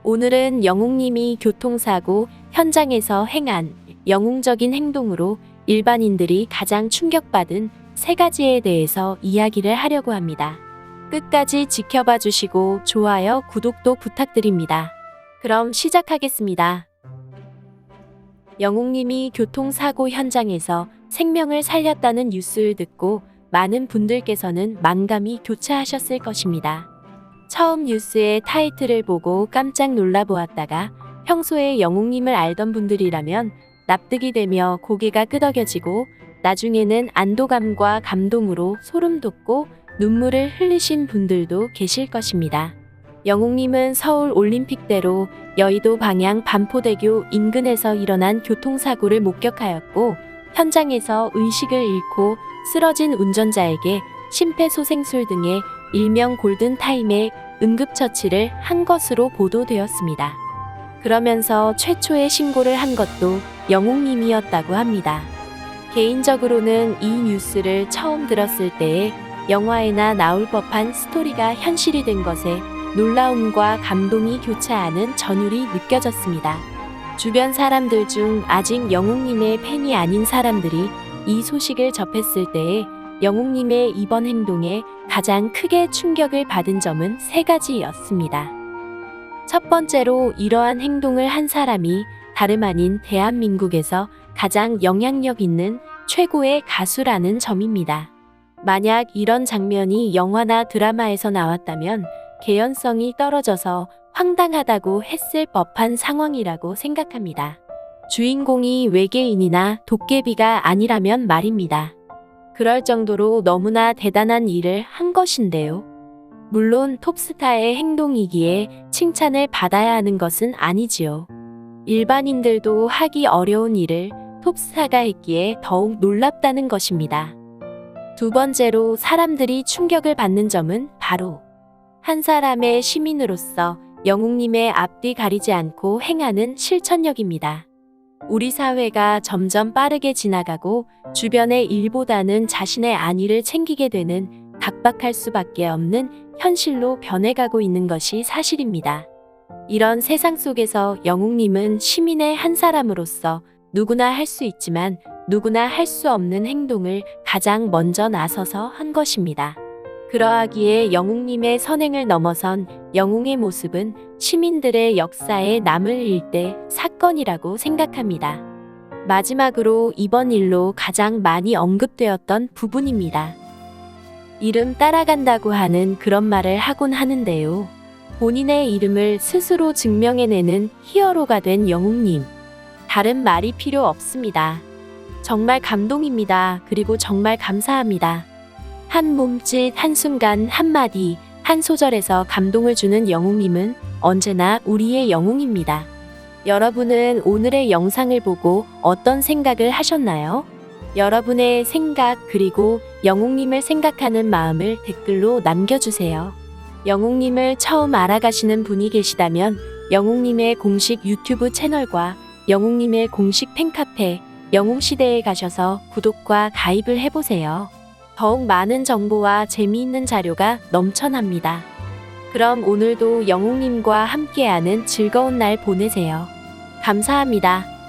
오늘은 영웅님이 교통사고 현장에서 행한 영웅적인 행동으로 일반인들이 가장 충격받은 3가지에 대해서 이야기를 하려고 합니다. 끝까지 지켜봐 주시고 좋아요, 구독도 부탁드립니다. 그럼 시작하겠습니다. 영웅님이 교통사고 현장에서 생명을 살렸다는 뉴스를 듣고 많은 분들께서는 만감이 교차하셨을 것입니다. 처음 뉴스의 타이틀을 보고 깜짝 놀라보았다가 평소에 영웅님을 알던 분들이라면 납득이 되며 고개가 끄덕여지고 나중에는 안도감과 감동으로 소름 돋고 눈물을 흘리신 분들도 계실 것입니다. 영웅님은 서울 올림픽대로 여의도 방향 반포대교 인근에서 일어난 교통사고를 목격하였고 현장에서 의식을 잃고 쓰러진 운전자에게 심폐소생술 등의 일명 골든타임에 응급처치를 한 것으로 보도되었습니다. 그러면서 최초의 신고를 한 것도 영웅님이었다고 합니다. 개인적으로는 이 뉴스를 처음 들었을 때에 영화에나 나올 법한 스토리가 현실이 된 것에 놀라움과 감동이 교차하는 전율이 느껴졌습니다. 주변 사람들 중 아직 영웅님의 팬이 아닌 사람들이 이 소식을 접했을 때에 영웅님의 이번 행동에 가장 크게 충격을 받은 점은 3가지였습니다. 첫 번째로 이러한 행동을 한 사람이 다름 아닌 대한민국에서 가장 영향력 있는 최고의 가수라는 점입니다. 만약 이런 장면이 영화나 드라마에서 나왔다면 개연성이 떨어져서 황당하다고 했을 법한 상황이라고 생각합니다. 주인공이 외계인이나 도깨비가 아니라면 말입니다. 그럴 정도로 너무나 대단한 일을 한 것인데요. 물론 톱스타의 행동이기에 칭찬을 받아야 하는 것은 아니지요. 일반인들도 하기 어려운 일을 톱스타가 했기에 더욱 놀랍다는 것입니다. 두 번째로 사람들이 충격을 받는 점은 바로 한 사람의 시민으로서 영웅님의 앞뒤 가리지 않고 행하는 실천력입니다. 우리 사회가 점점 빠르게 지나가고 주변의 일보다는 자신의 안위를 챙기게 되는 각박할 수밖에 없는 현실로 변해가고 있는 것이 사실입니다. 이런 세상 속에서 영웅님은 시민의 한 사람으로서 누구나 할 수 있지만 누구나 할 수 없는 행동을 가장 먼저 나서서 한 것입니다. 그러하기에 영웅님의 선행을 넘어선 영웅의 모습은 시민들의 역사에 남을 일대 사건이라고 생각합니다. 마지막으로 이번 일로 가장 많이 언급되었던 부분입니다. 이름 따라간다고 하는 그런 말을 하곤 하는데요. 본인의 이름을 스스로 증명해내는 히어로가 된 영웅님. 다른 말이 필요 없습니다. 정말 감동입니다. 그리고 정말 감사합니다. 한 몸짓, 한순간, 한마디, 한 소절에서 감동을 주는 영웅님은 언제나 우리의 영웅입니다. 여러분은 오늘의 영상을 보고 어떤 생각을 하셨나요? 여러분의 생각 그리고 영웅님을 생각하는 마음을 댓글로 남겨주세요. 영웅님을 처음 알아가시는 분이 계시다면 영웅님의 공식 유튜브 채널과 영웅님의 공식 팬카페 영웅시대에 가셔서 구독과 가입을 해보세요. 더욱 많은 정보와 재미있는 자료가 넘쳐납니다. 그럼 오늘도 영웅님과 함께하는 즐거운 날 보내세요. 감사합니다.